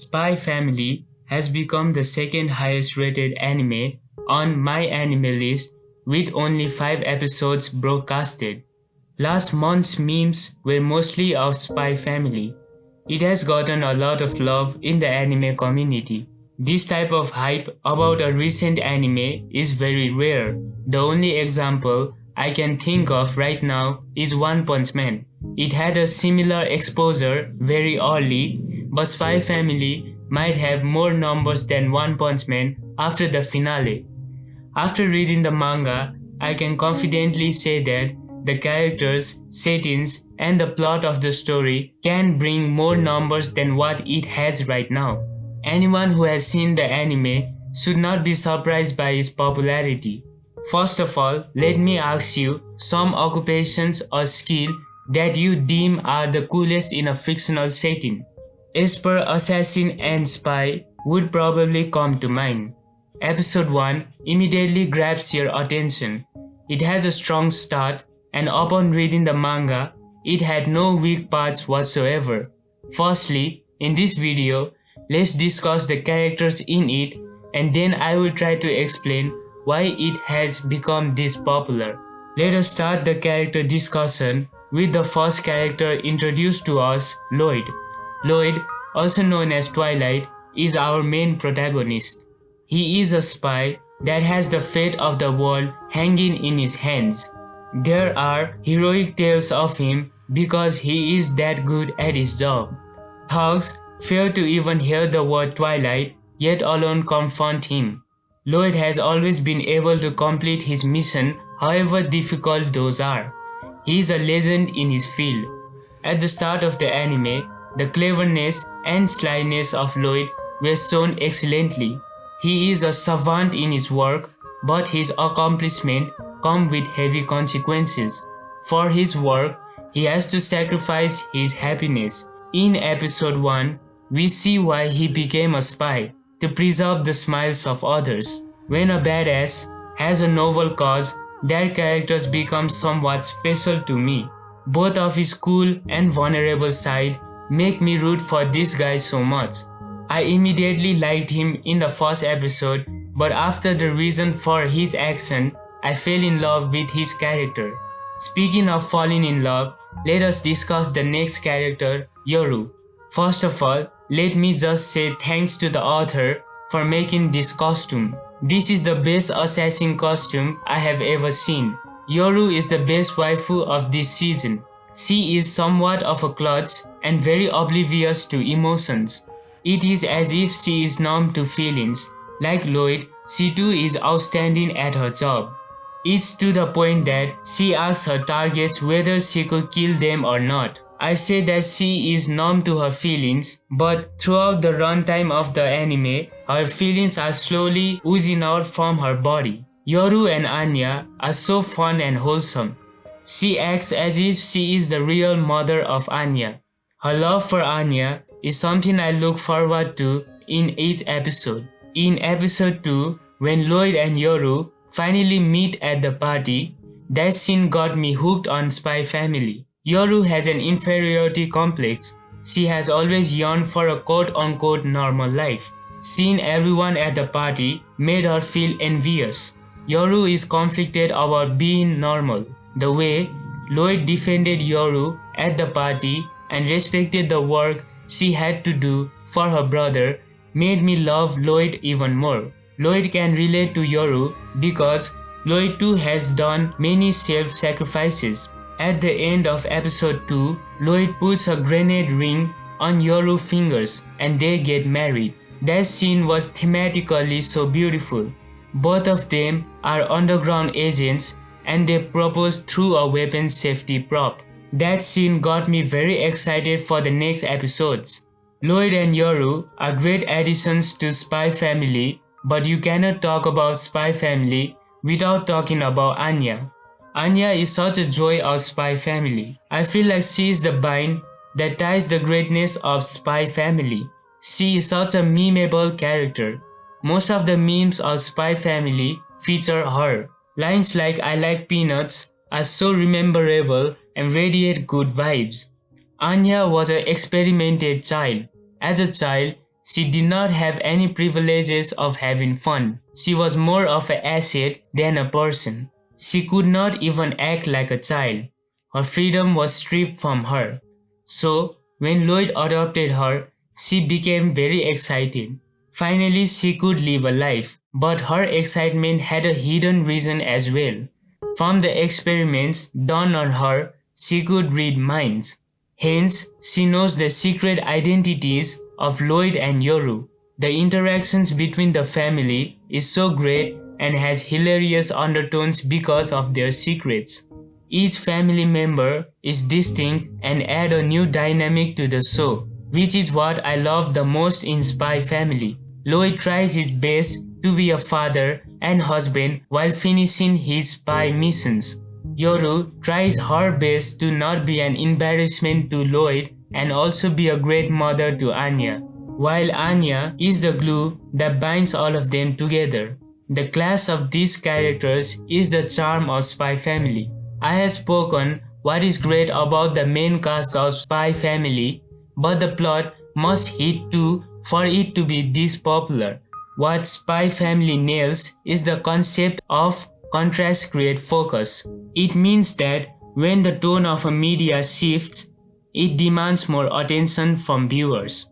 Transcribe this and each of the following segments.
Spy Family has become the second highest rated anime on my anime list with only 5 episodes broadcasted. Last month's memes were mostly of Spy Family. It has gotten a lot of love in the anime community. This type of hype about a recent anime is very rare. The only example I can think of right now is One Punch Man. It had a similar exposure very early, but Spy Family might have more numbers than One Punch Man after the finale. After reading the manga, I can confidently say that the characters, settings, and the plot of the story can bring more numbers than what it has right now. Anyone who has seen the anime should not be surprised by its popularity. First of all, let me ask you some occupations or skill that you deem are the coolest in a fictional setting. Esper, assassin and spy would probably come to mind. Episode 1 immediately grabs your attention. It has a strong start, and upon reading the manga, it had no weak parts whatsoever. Firstly, in this video, let's discuss the characters in it, and then I will try to explain why it has become this popular. Let us start the character discussion with the first character introduced to us, Loid. Loid, also known as Twilight, is our main protagonist. He is a spy that has the fate of the world hanging in his hands. There are heroic tales of him because he is that good at his job. Thugs fear to even hear the word Twilight, yet alone confront him. Loid has always been able to complete his mission, however difficult those are. He is a legend in his field. At the start of the anime, the cleverness and slyness of Loid were shown excellently. He is a savant in his work, but his accomplishments come with heavy consequences. For his work, he has to sacrifice his happiness. In episode 1, we see why he became a spy, to preserve the smiles of others. When a badass has a noble cause, their characters become somewhat special to me. Both of his cool and vulnerable side make me root for this guy so much. I immediately liked him in the first episode, but after the reason for his action, I fell in love with his character. Speaking of falling in love, let us discuss the next character, Yoru. First of all, let me just say thanks to the author for making this costume. This is the best assassin costume I have ever seen. Yoru is the best waifu of this season. She is somewhat of a klutz and very oblivious to emotions. It is as if she is numb to feelings. Like Loid, she too is outstanding at her job. It's to the point that she asks her targets whether she could kill them or not. I say that she is numb to her feelings, but throughout the runtime of the anime, her feelings are slowly oozing out from her body. Yoru and Anya are so fun and wholesome. She acts as if she is the real mother of Anya. Her love for Anya is something I look forward to in each episode. In episode 2, when Loid and Yoru finally meet at the party, that scene got me hooked on Spy Family. Yoru has an inferiority complex. She has always yearned for a quote-unquote normal life. Seeing everyone at the party made her feel envious. Yoru is conflicted about being normal. The way Loid defended Yoru at the party and respected the work she had to do for her brother made me love Loid even more. Loid can relate to Yoru because Loid too has done many self-sacrifices. At the end of episode 2, Loid puts a grenade ring on Yoru's fingers and they get married. That scene was thematically so beautiful. Both of them are underground agents and they propose through a weapon safety prop. That scene got me very excited for the next episodes. Loid and Yoru are great additions to Spy Family, but you cannot talk about Spy Family without talking about Anya. Anya is such a joy of Spy Family. I feel like she is the bind that ties the greatness of Spy Family. She is such a memeable character. Most of the memes of Spy Family feature her. Lines like "I like peanuts" are so rememberable and radiate good vibes. Anya was an experimented child. As a child, she did not have any privileges of having fun. She was more of an asset than a person. She could not even act like a child. Her freedom was stripped from her. So, when Loid adopted her, she became very excited. Finally, she could live a life, but her excitement had a hidden reason as well. From the experiments done on her, she could read minds. Hence, she knows the secret identities of Loid and Yoru. The interactions between the family is so great and has hilarious undertones because of their secrets. Each family member is distinct and add a new dynamic to the show, which is what I love the most in Spy Family. Loid tries his best to be a father and husband while finishing his spy missions. Yoru tries her best to not be an embarrassment to Loid and also be a great mother to Anya, while Anya is the glue that binds all of them together. The clash of these characters is the charm of Spy Family. I have spoken what is great about the main cast of Spy Family, but the plot must hit too for it to be this popular. What Spy Family nails is the concept of contrast create focus. It means that when the tone of a media shifts, it demands more attention from viewers.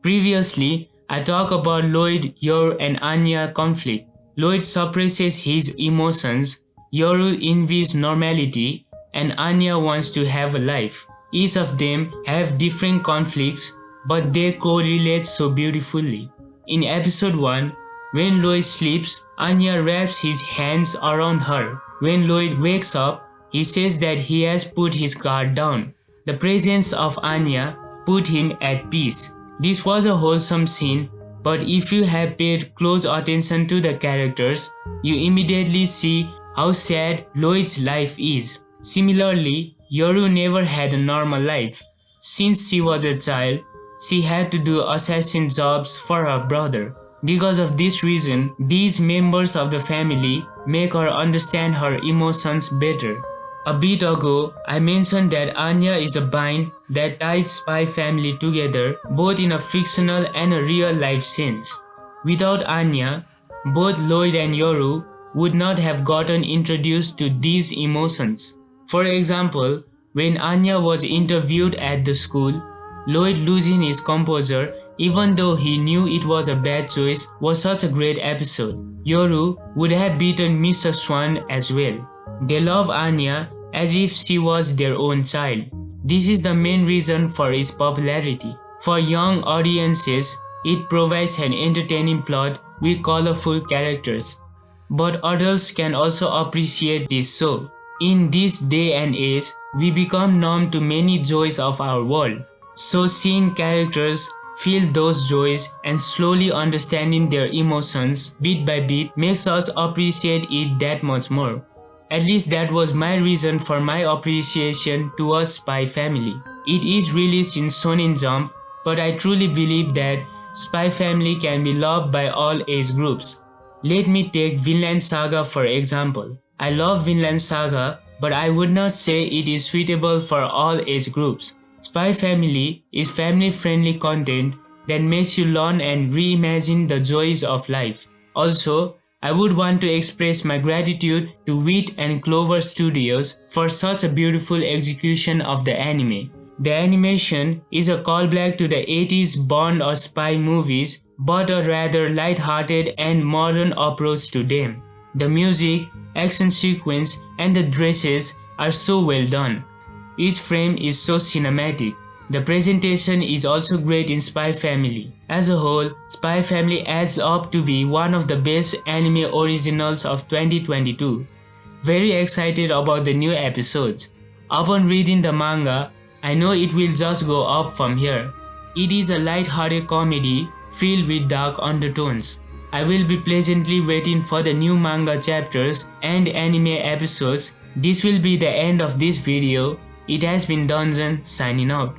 Previously, I talked about Loid, Yoru and Anya conflict. Loid suppresses his emotions, Yoru envies normality, and Anya wants to have a life. Each of them have different conflicts, but they correlate so beautifully. In episode 1, when Loid sleeps, Anya wraps his hands around her. When Loid wakes up, he says that he has put his guard down. The presence of Anya put him at peace. This was a wholesome scene, but if you have paid close attention to the characters, you immediately see how sad Loid's life is. Similarly, Yoru never had a normal life. Since she was a child, she had to do assassin jobs for her brother. Because of this reason, these members of the family make her understand her emotions better. A bit ago, I mentioned that Anya is a bind that ties Spy Family together both in a fictional and a real life sense. Without Anya, both Loid and Yoru would not have gotten introduced to these emotions. For example, when Anya was interviewed at the school, Loid losing his composure even though he knew it was a bad choice was such a great episode. Yoru would have beaten Mr. Swan as well. They love Anya as if she was their own child. This is the main reason for its popularity. For young audiences, it provides an entertaining plot with colorful characters. But adults can also appreciate this show. In this day and age, we become numb to many joys of our world. So seeing characters feel those joys and slowly understanding their emotions bit by bit makes us appreciate it that much more. At least that was my reason for my appreciation towards Spy Family. It is released in Shonen Jump, but I truly believe that Spy Family can be loved by all age groups. Let me take Vinland Saga for example. I love Vinland Saga, but I would not say it is suitable for all age groups. Spy Family is family-friendly content that makes you learn and reimagine the joys of life. Also, I would want to express my gratitude to Wit and Clover Studios for such a beautiful execution of the anime. The animation is a callback to the 80s Bond or spy movies, but a rather light-hearted and modern approach to them. The music, action sequence, and the dresses are so well done. Each frame is so cinematic. The presentation is also great in Spy Family. As a whole, Spy Family adds up to be one of the best anime originals of 2022. Very excited about the new episodes. Upon reading the manga, I know it will just go up from here. It is a light-hearted comedy filled with dark undertones. I will be pleasantly waiting for the new manga chapters and anime episodes. This will be the end of this video. It has been Dungeon signing out.